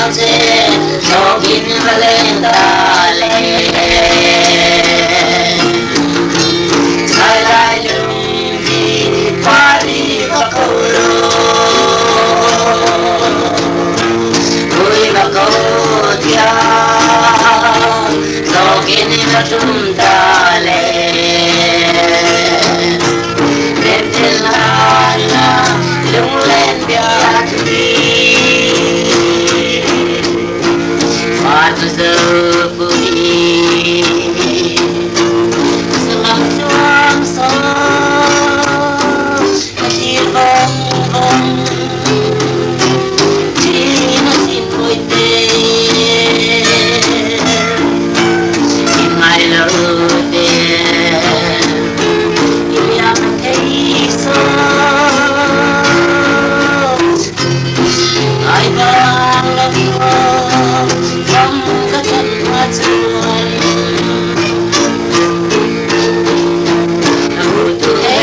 noche, sogin valentale. Sai dai lunghi, quali vaporo, lui vacotia, sogin vajuntale. Lung lên biar Phật giờ bụi Slang chuang gió Chỉ vong vong Chỉ nó xin vui tê Chỉ mai lỡ tê Yêu em thấy sớm ai vang lắm không có chân hoa chuồn đâu tu thế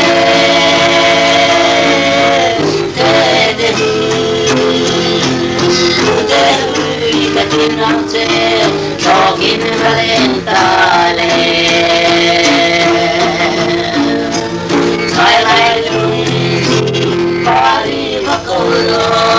thế cái tin nào thế cho kín valentale sai lại luôn pari vacolo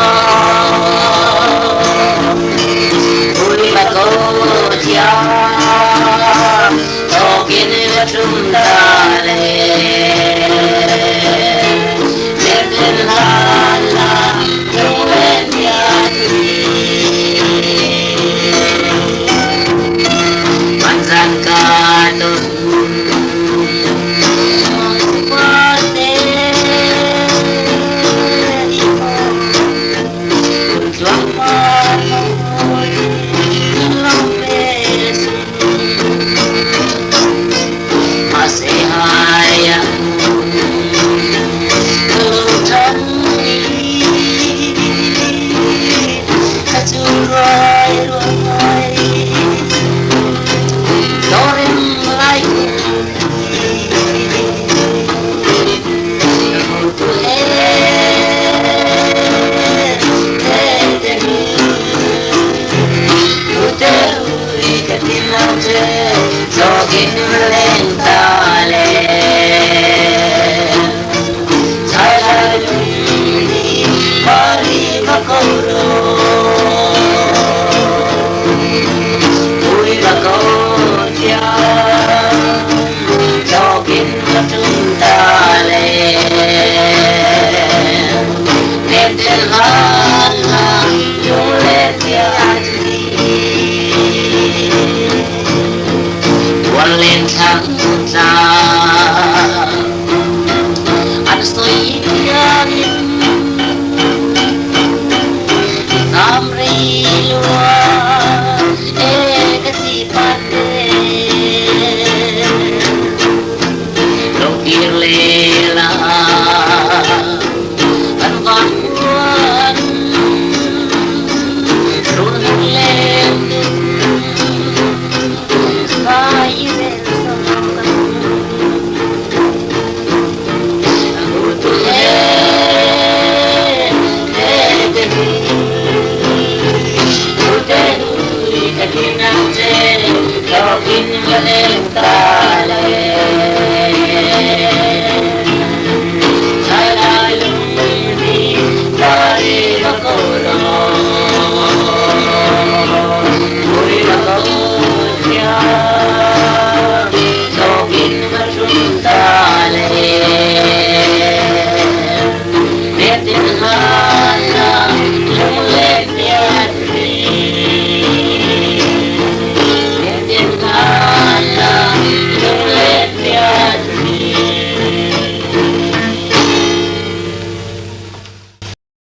in Valenta